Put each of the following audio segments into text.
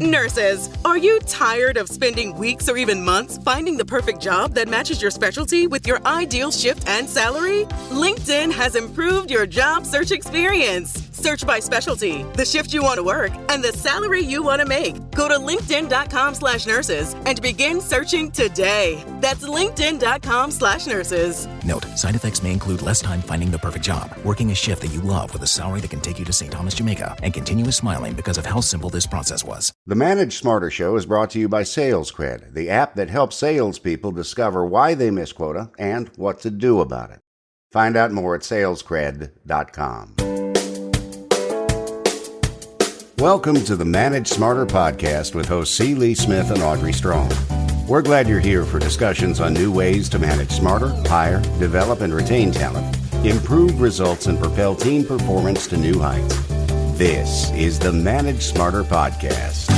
Nurses, are you tired of spending weeks or even months finding the perfect job that matches your specialty with your ideal shift and salary? LinkedIn has improved your job search experience. Search by specialty, the shift you want to work, and the salary you want to make. Go to linkedin.com/nurses and begin searching today. That's linkedin.com/nurses. Note, side effects may include less time finding the perfect job, working a shift that you love with a salary that can take you to St. Thomas, Jamaica, and continuous smiling because of how simple this process was. The Manage Smarter Show is brought to you by SalesCred, the app that helps salespeople discover why they miss quota and what to do about it. Find out more at salescred.com. Welcome to the Manage Smarter podcast with hosts C. Lee Smith and Audrey Strong. We're glad you're here for discussions on new ways to manage smarter, hire, develop, and retain talent, improve results, and propel team performance to new heights. This is the Manage Smarter podcast.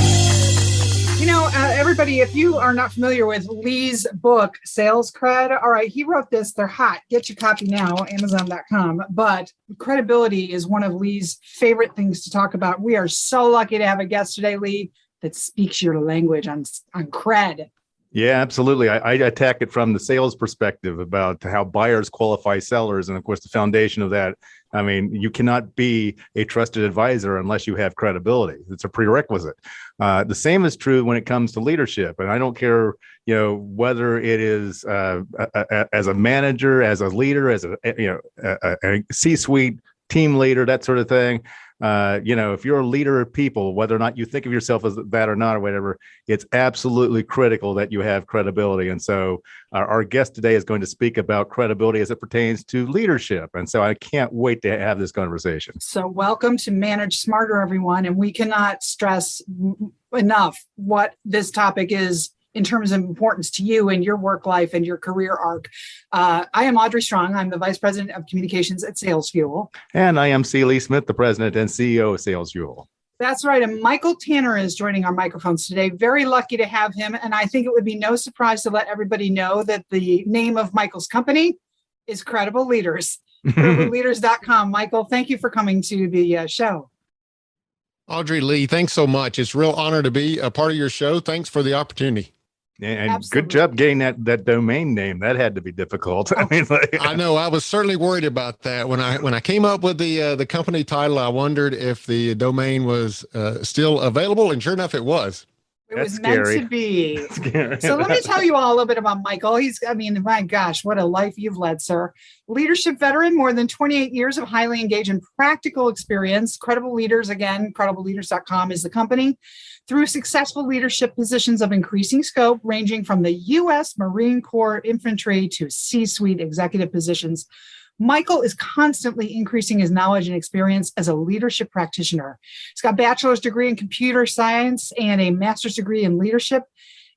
You know, everybody, if you are not familiar with Lee's book, Sales Cred, all right, he wrote this. They're hot. Get your copy now, Amazon.com. But credibility is one of Lee's favorite things to talk about. We are so lucky to have a guest today, Lee, that speaks your language on cred. Yeah, absolutely. I attack it from the sales perspective about how buyers qualify sellers. And of course, the foundation of that, I mean, you cannot be a trusted advisor unless you have credibility. It's a prerequisite. The same is true when it comes to leadership. And I don't care, whether it is as a manager, as a leader, as a C-suite team leader, that sort of thing. If you're a leader of people, whether or not you think of yourself as that or not or whatever, it's absolutely critical that you have credibility. And so our guest today is going to speak about credibility as it pertains to leadership. And so I can't wait to have this conversation. So welcome to Manage Smarter, everyone. And we cannot stress enough what this topic is in terms of importance to you and your work life and your career arc. I am Audrey Strong. I'm the Vice President of Communications at Sales Fuel. And I am C. Lee Smith, the President and CEO of Sales Fuel. That's right. And Michael Tanner is joining our microphones today. Very lucky to have him. And I think it would be no surprise to let everybody know that the name of Michael's company is Credible Leaders. CredibleLeaders.com. Michael, thank you for coming to the show. Audrey, Lee, thanks so much. It's a real honor to be a part of your show. Thanks for the opportunity. And Absolutely. Good job getting that domain name. That had to be difficult. I know. I was certainly worried about that when I came up with the company title. I wondered if the domain was still available, and sure enough, it was. It was meant to be. So let me tell you all a little bit about Michael. My gosh, what a life you've led, sir. Leadership veteran, more than 28 years of highly engaged and practical experience. Credible Leaders, again, CredibleLeaders.com is the company. Through successful leadership positions of increasing scope, ranging from the U.S. Marine Corps infantry to C-suite executive positions, Michael is constantly increasing his knowledge and experience as a leadership practitioner. He's got a bachelor's degree in computer science and a master's degree in leadership,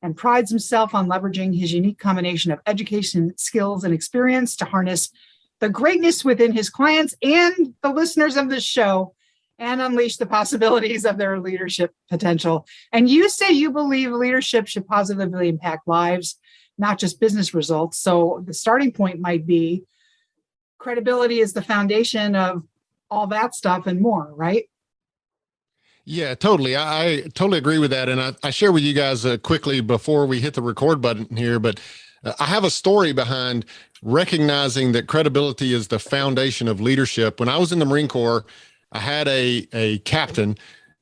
and prides himself on leveraging his unique combination of education, skills, and experience to harness the greatness within his clients and the listeners of this show and unleash the possibilities of their leadership potential. And you say you believe leadership should positively impact lives, not just business results. So the starting point might be credibility is the foundation of all that stuff and more, right? Yeah, totally. I totally agree with that. And I share with you guys quickly before we hit the record button here, but I have a story behind recognizing that credibility is the foundation of leadership. When I was in the Marine Corps, I had a captain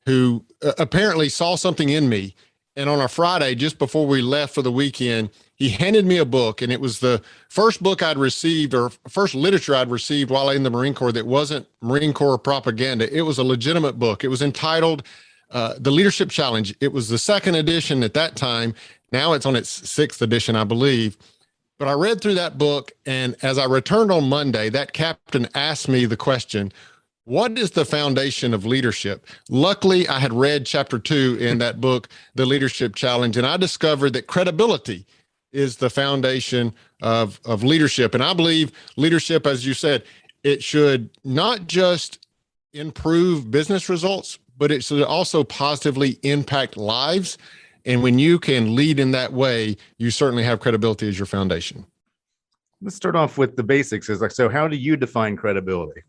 who apparently saw something in me. And on a Friday, just before we left for the weekend, he handed me a book, and it was the first book I'd received or first literature I'd received while in the Marine Corps that wasn't Marine Corps propaganda. It was a legitimate book. It was entitled The Leadership Challenge. It was the second edition at that time. Now it's on its sixth edition, I believe. But I read through that book, and as I returned on Monday, that captain asked me the question, what is the foundation of leadership? Luckily, I had read chapter 2 in that book, The Leadership Challenge, and I discovered that credibility is the foundation of leadership. And I believe leadership, as you said, it should not just improve business results, but it should also positively impact lives. And when you can lead in that way, you certainly have credibility as your foundation. Let's start off with the basics. So how do you define credibility?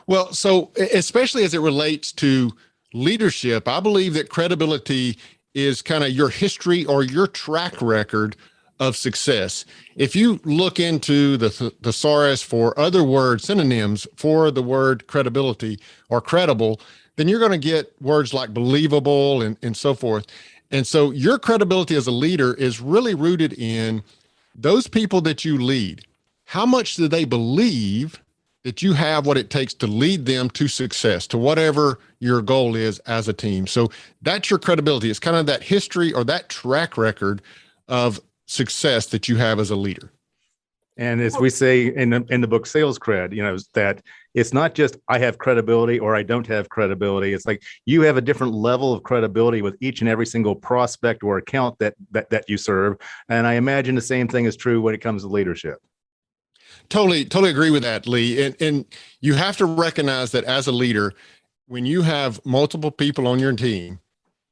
Well, so especially as it relates to leadership, I believe that credibility is kind of your history or your track record of success. If you look into the thesaurus for other words, synonyms for the word credibility or credible, then you're going to get words like believable and so forth. And so your credibility as a leader is really rooted in those people that you lead. How much do they believe that you have what it takes to lead them to success, to whatever your goal is as a team? So that's your credibility. It's kind of that history or that track record of success that you have as a leader. And as we say in the book Sales Cred, that it's not just I have credibility or I don't have credibility. It's like you have a different level of credibility with each and every single prospect or account that you serve. And I imagine the same thing is true when it comes to leadership. Totally agree with that, Lee. And you have to recognize that as a leader, when you have multiple people on your team,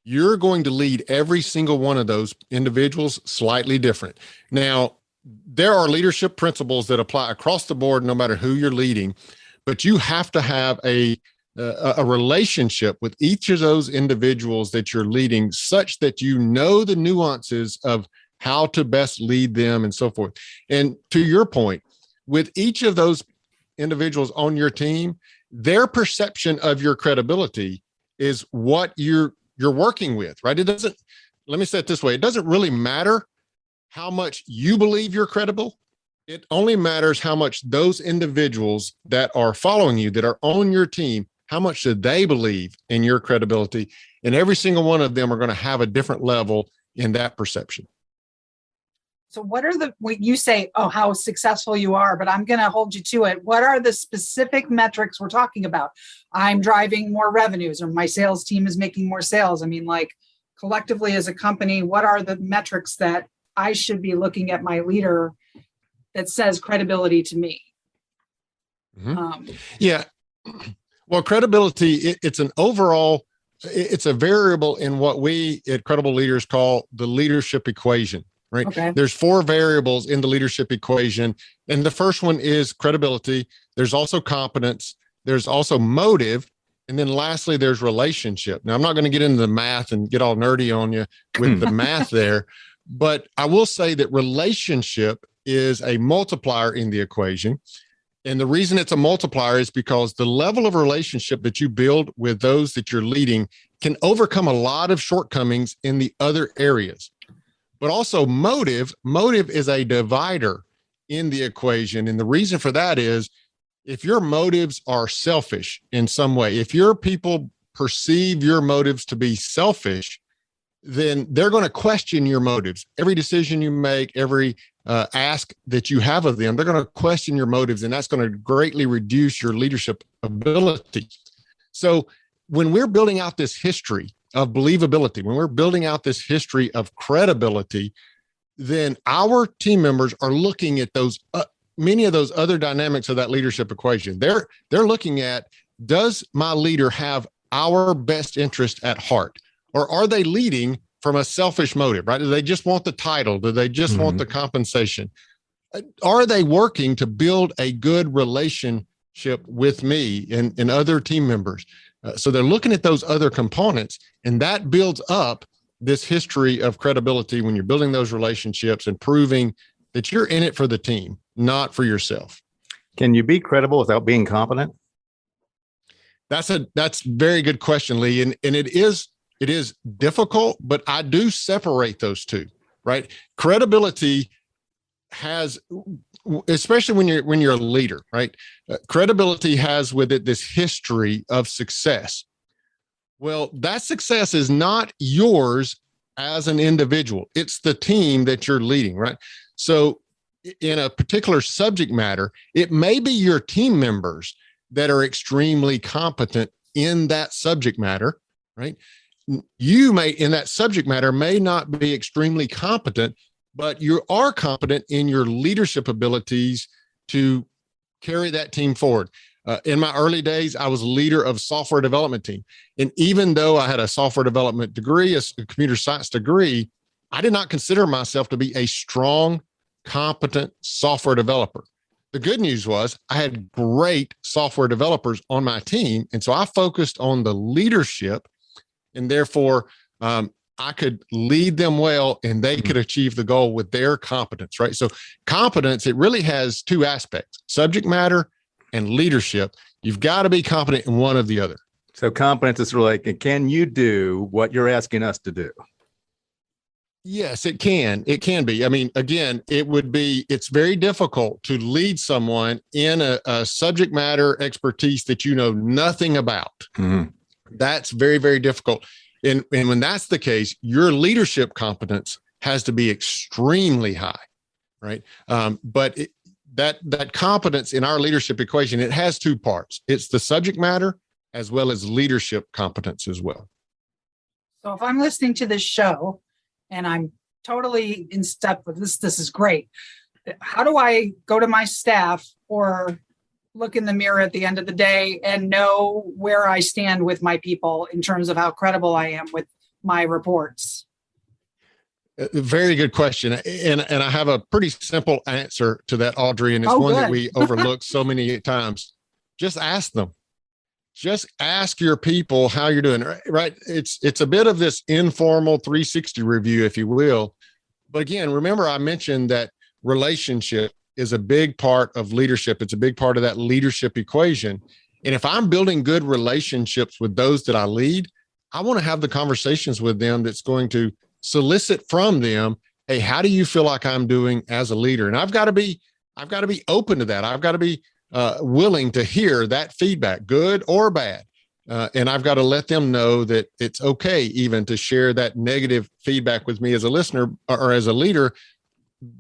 you're going to lead every single one of those individuals slightly different. Now, there are leadership principles that apply across the board, no matter who you're leading, but you have to have a relationship with each of those individuals that you're leading such that you know the nuances of how to best lead them and so forth. And to your point, with each of those individuals on your team, their perception of your credibility is what you're working with, right? Let me say it this way. It doesn't really matter how much you believe you're credible. It only matters how much those individuals that are following you, that are on your team, how much do they believe in your credibility? And every single one of them are going to have a different level in that perception. So when you say, how successful you are, but I'm going to hold you to it. What are the specific metrics we're talking about? I'm driving more revenues, or my sales team is making more sales. I mean, like collectively as a company, what are the metrics that I should be looking at my leader that says credibility to me? Yeah. Well, credibility, it's an overall, it's a variable in what we at Credible Leaders call the leadership equation, right? Okay. There's 4 variables in the leadership equation. And the first one is credibility. There's also competence. There's also motive. And then lastly, there's relationship. Now, I'm not going to get into the math and get all nerdy on you with the math there, but I will say that relationship is a multiplier in the equation. And the reason it's a multiplier is because the level of relationship that you build with those that you're leading can overcome a lot of shortcomings in the other areas. But also motive is a divider in the equation. And the reason for that is if your motives are selfish in some way, if your people perceive your motives to be selfish, then they're going to question your motives. Every decision you make, every ask that you have of them, they're going to question your motives, and that's going to greatly reduce your leadership ability. So when we're building out this history of believability, when we're building out this history of credibility, then our team members are looking at those many of those other dynamics of that leadership equation. They're looking at, does my leader have our best interest at heart? Or are they leading from a selfish motive, right? Do they just want the title? Do they just want the compensation? Are they working to build a good relationship with me and other team members? So they're looking at those other components, and that builds up this history of credibility when you're building those relationships and proving that you're in it for the team, not for yourself. Can you be credible without being competent? That's a very good question, Lee. And it is difficult, but I do separate those two, right? Credibility has, especially when you're a leader, right? Credibility has with it this history of success. Well, that success is not yours as an individual. It's the team that you're leading, right? So in a particular subject matter, it may be your team members that are extremely competent in that subject matter, right? You may, in that subject matter, may not be extremely competent, but you are competent in your leadership abilities to carry that team forward. In my early days, I was a leader of software development team. And even though I had a software development degree, a computer science degree, I did not consider myself to be a strong, competent software developer. The good news was I had great software developers on my team. And so I focused on the leadership And therefore, I could lead them well and they could achieve the goal with their competence, right? So competence, it really has two aspects, subject matter and leadership. You've got to be competent in one or the other. So competence is really like, can you do what you're asking us to do? Yes, it can. It can be. I mean, again, it's very difficult to lead someone in a subject matter expertise that you know nothing about. Mm-hmm. That's very, very difficult. And when that's the case, your leadership competence has to be extremely high, right? But that competence in our leadership equation, it has two parts. It's the subject matter as well as leadership competence as well. So if I'm listening to this show and I'm totally in step with this is great. How do I go to my staff or look in the mirror at the end of the day and know where I stand with my people in terms of how credible I am with my reports? Very good question. And I have a pretty simple answer to that, Audrey, and it's one that we overlook so many times. Just ask them. Just ask your people how you're doing, right? It's a bit of this informal 360 review, if you will. But again, remember I mentioned that relationship is a big part of leadership. It's a big part of that leadership equation. And if I'm building good relationships with those that I lead, I want to have the conversations with them that's going to solicit from them, hey, how do you feel like I'm doing as a leader? And I've got to be open to that. I've got to be willing to hear that feedback, good or bad. And I've got to let them know that it's okay even to share that negative feedback with me as a listener or as a leader,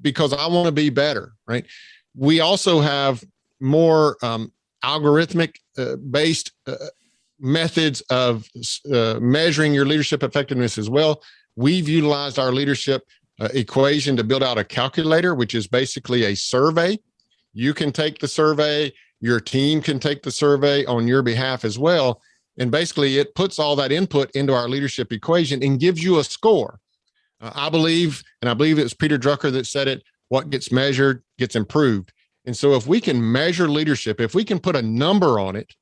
because I want to be better, right? We also have more algorithmic based methods of measuring your leadership effectiveness as well. We've utilized our leadership equation to build out a calculator, which is basically a survey. You can take the survey, your team can take the survey on your behalf as well. And basically it puts all that input into our leadership equation and gives you a score. I believe it was Peter Drucker that said it, what gets measured gets improved. And so if we can measure leadership, if we can put a number on it,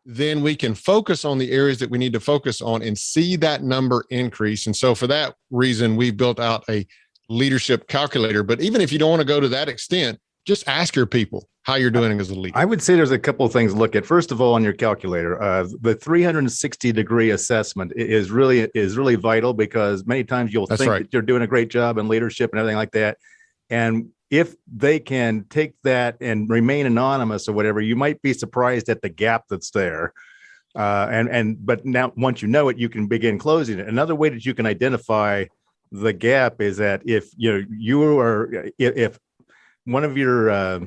then we can focus on the areas that we need to focus on and see that number increase. And so for that reason, we've built out a leadership calculator. But even if you don't want to go to that extent, just ask your people how you're doing as a leader. I would say there's a couple of things to look at. First of all, on your calculator, the 360-degree assessment is really vital, because many times you'll think that you're doing a great job in leadership and everything like that. And if they can take that and remain anonymous or whatever, you might be surprised at the gap that's there. But now once you know it, you can begin closing it. Another way that you can identify the gap is that if if one of your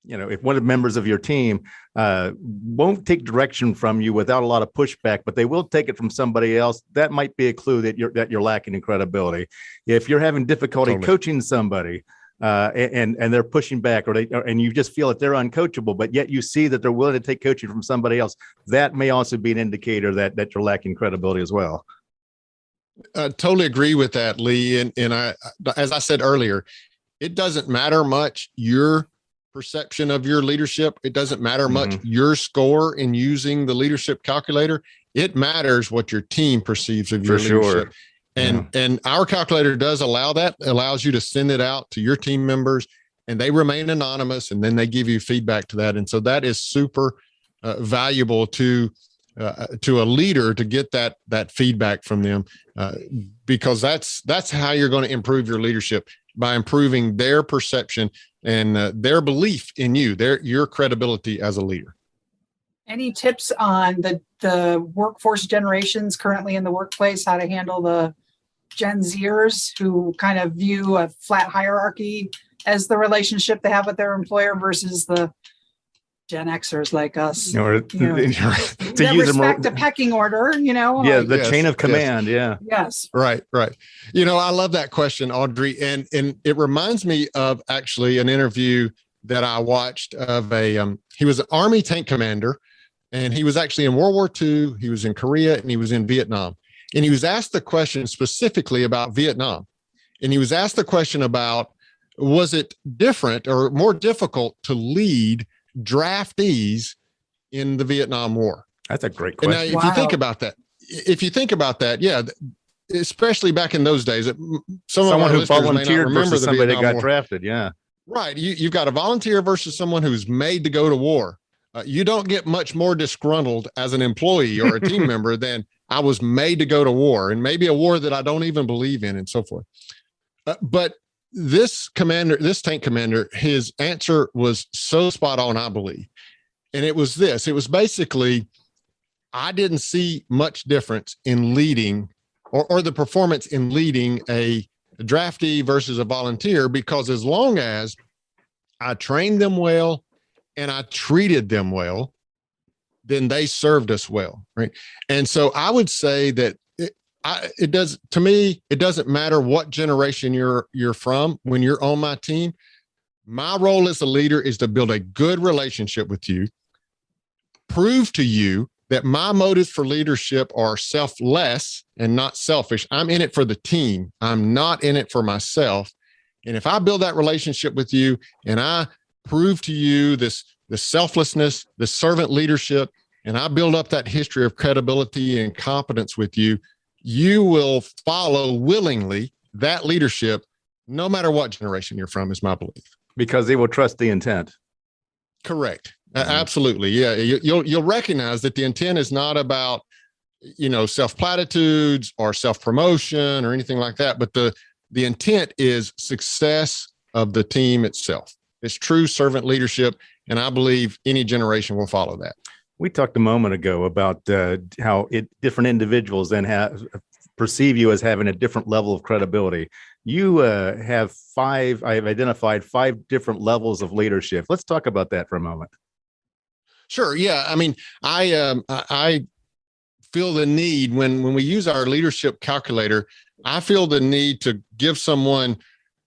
if one of the members of your team won't take direction from you without a lot of pushback, but they will take it from somebody else, that might be a clue that you're lacking in credibility. If you're having difficulty coaching somebody and they're pushing back, and you just feel that they're uncoachable, but yet you see that they're willing to take coaching from somebody else, that may also be an indicator that you're lacking credibility as well. I totally agree with that, Lee. And I, as I said earlier, it doesn't matter much your perception of your leadership. It doesn't matter much your score in using the leadership calculator. It matters what your team perceives of your leadership. Sure. And our calculator does allow that, allows you to send it out to your team members, and they remain anonymous, and then they give you feedback to that. And so that is super valuable to a leader to get that feedback from them, because that's how you're going to improve your leadership, by improving their perception and their belief in you, your credibility as a leader. Any tips on the workforce generations currently in the workplace, how to handle the Gen Zers who kind of view a flat hierarchy as the relationship they have with their employer versus the Gen Xers like us, to respect a pecking order, the chain of command. Yes. Right. I love that question, Audrey. And it reminds me of actually an interview that I watched of he was an Army tank commander, and he was actually in World War II. He was in Korea and he was in Vietnam. And he was asked the question specifically about Vietnam. And he was asked the question about, was it different or more difficult to lead draftees in the Vietnam War? That's a great question. And now, if you think about that, if you think about that, yeah, especially back in those days, someone who volunteered versus somebody that got drafted. Yeah. Right. You've got a volunteer versus someone who's made to go to war. You don't get much more disgruntled as an employee or a team member than I was made to go to war, and maybe a war that I don't even believe in, and so forth. But this tank commander, his answer was so spot on, I believe. And it was this. It was basically, I didn't see much difference in leading or the performance in leading a draftee versus a volunteer, because as long as I trained them well and I treated them well, then they served us well, right? And so I would say that it doesn't matter what generation you're from when you're on my team. My role as a leader is to build a good relationship with you, prove to you that my motives for leadership are selfless and not selfish. I'm in it for the team. I'm not in it for myself. And if I build that relationship with you and I prove to you the selflessness, the servant leadership, and I build up that history of credibility and competence with you, you will follow willingly that leadership, no matter what generation you're from, is my belief. Because they will trust the intent. Correct. Absolutely. Yeah. You'll recognize that the intent is not about, self-platitudes or self-promotion or anything like that, but the intent is success of the team itself. It's true servant leadership, and I believe any generation will follow that. We talked a moment ago about how different individuals then perceive you as having a different level of credibility. You have I've identified 5 different levels of leadership. Let's talk about that for a moment. Sure. Yeah. I mean, I feel the need when we use our leadership calculator, I feel the need to give someone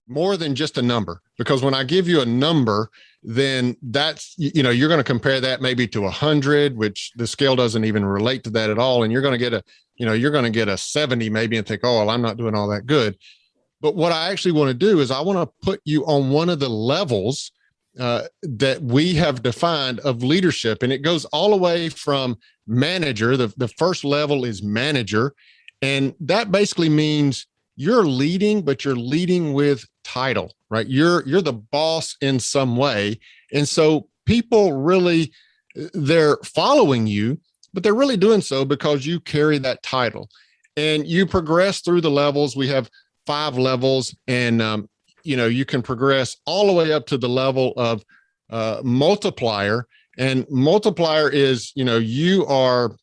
more than just a number, because when I give you a number, then that's, you're going to compare that maybe to 100, which the scale doesn't even relate to that at all. And you're going to get a 70 maybe and think, oh, well, I'm not doing all that good. But what I actually want to do is I want to put you on one of the levels that we have defined of leadership. And it goes all the way from manager. The first level is manager. And that basically means you're leading, but you're leading with title, right? You're the boss in some way. And so people really, they're following you, but they're really doing so because you carry that title. And you progress through the levels. We have 5 levels, and you can progress all the way up to the level of multiplier. And multiplier is, you're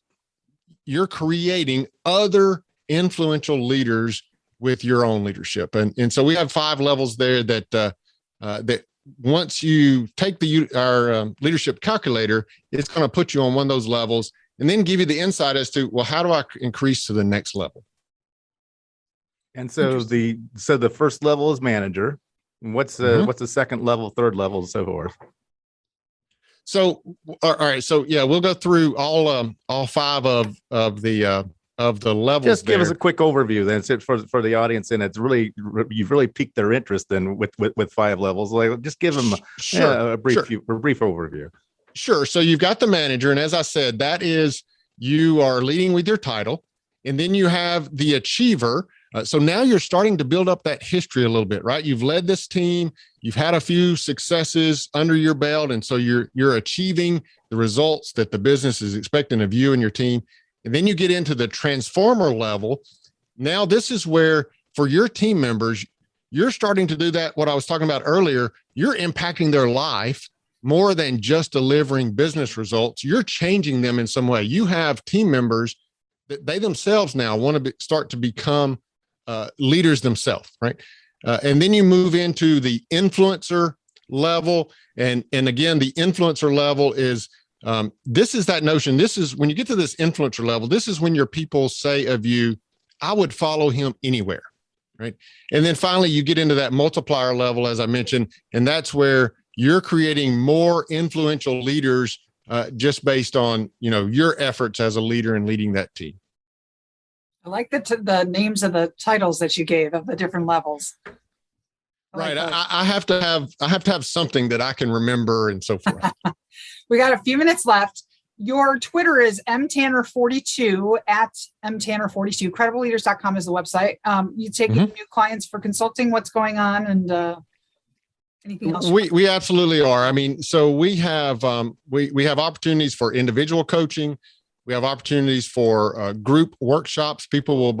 creating other influential leaders with your own leadership. And so we have 5 levels there that once you take our leadership calculator, it's going to put you on one of those levels and then give you the insight as to, well, how do I increase to the next level? And so the first level is manager. What's the second level, third level, and so forth? So, all right. So yeah, we'll go through all 5 of the levels. Just give us a quick overview then for the audience, and you've really piqued their interest in with 5 levels. Like, just give them a brief overview. Sure. So you've got the manager, and as I said, that is, you are leading with your title, and then you have the achiever. So now you're starting to build up that history a little bit, right? You've led this team, you've had a few successes under your belt, and so you're achieving the results that the business is expecting of you and your team. And then you get into the transformer level. Now this is where, for your team members, you're starting to do that, what I was talking about earlier. You're impacting their life more than just delivering business results. You're changing them in some way. You have team members that they themselves now want to start to become leaders themselves, right? And then you move into the influencer level. And again, the influencer level is, this is that notion. This is when you get to this influencer level, this is when your people say of you, I would follow him anywhere, right? And then finally, you get into that multiplier level, as I mentioned, and that's where you're creating more influential leaders just based on, your efforts as a leader and leading that team. I like the names of the titles that you gave of the different levels. Right. I have to have something that I can remember and so forth. We got a few minutes left. Your Twitter is mtanner42 at mtanner42. Credibleleaders.com is the website. You take new clients for consulting. What's going on, and anything else? We absolutely are. I mean, so we have opportunities for individual coaching. We have opportunities for group workshops. People will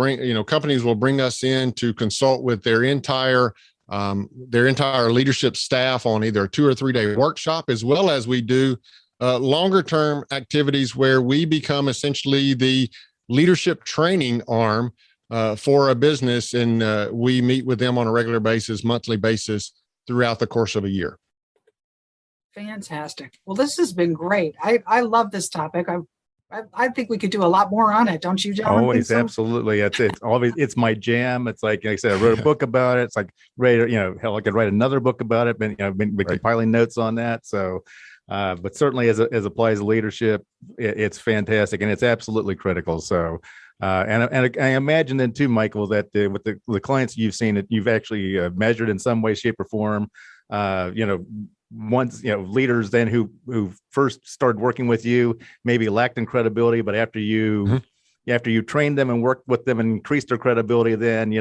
companies will bring us in to consult with their entire leadership staff on either a 2 or 3 day workshop, as well as we do longer term activities where we become essentially the leadership training arm for a business. And we meet with them on a regular basis, monthly basis throughout the course of a year. Fantastic. Well, this has been great. I love this topic. I think we could do a lot more on it, don't you, John? Always, absolutely. It's my jam. It's like I said, I wrote a book about it. It's like hell, I could write another book about it. But I've been compiling notes on that. So, but certainly as applies to leadership, it's fantastic and it's absolutely critical. So, and I imagine then too, Michael, that with the clients you've seen, that you've actually measured in some way, shape, or form, once leaders then who first started working with you maybe lacked in credibility, but after you trained them and worked with them and increased their credibility, then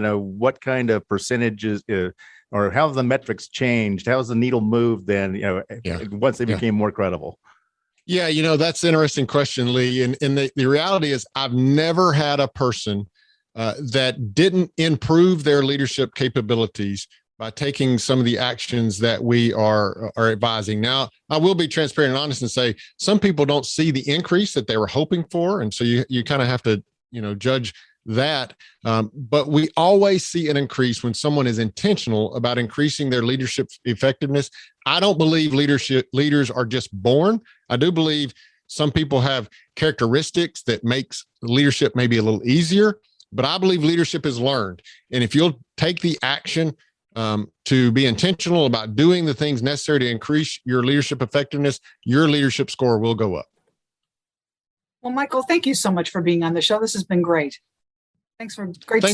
what kind of percentages or how have the metrics changed? How's the needle moved then once they became more credible? Yeah, that's an interesting question, Lee. And the reality is I've never had a person that didn't improve their leadership capabilities by taking some of the actions that we are advising. Now, I will be transparent and honest and say some people don't see the increase that they were hoping for. And so you kind of have to, judge that. But we always see an increase when someone is intentional about increasing their leadership effectiveness. I don't believe leaders are just born. I do believe some people have characteristics that makes leadership maybe a little easier, but I believe leadership is learned. And if you'll take the action to be intentional about doing the things necessary to increase your leadership effectiveness, your leadership score will go up. Well, Michael, thank you so much for being on the show. This has been great. Thanks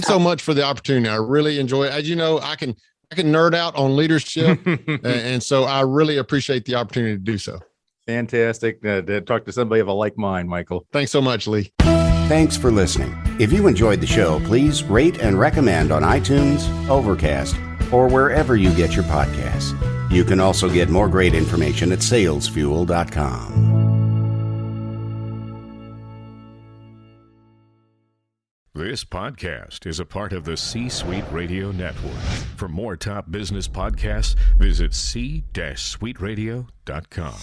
so much for the opportunity. I really enjoy it. As you know, I can nerd out on leadership, and so I really appreciate the opportunity to do so. Fantastic to talk to somebody of a like mind, Michael. Thanks so much, Lee. Thanks for listening. If you enjoyed the show, please rate and recommend on iTunes, Overcast, or wherever you get your podcasts. You can also get more great information at salesfuel.com. This podcast is a part of the C-Suite Radio Network. For more top business podcasts, visit c-suiteradio.com.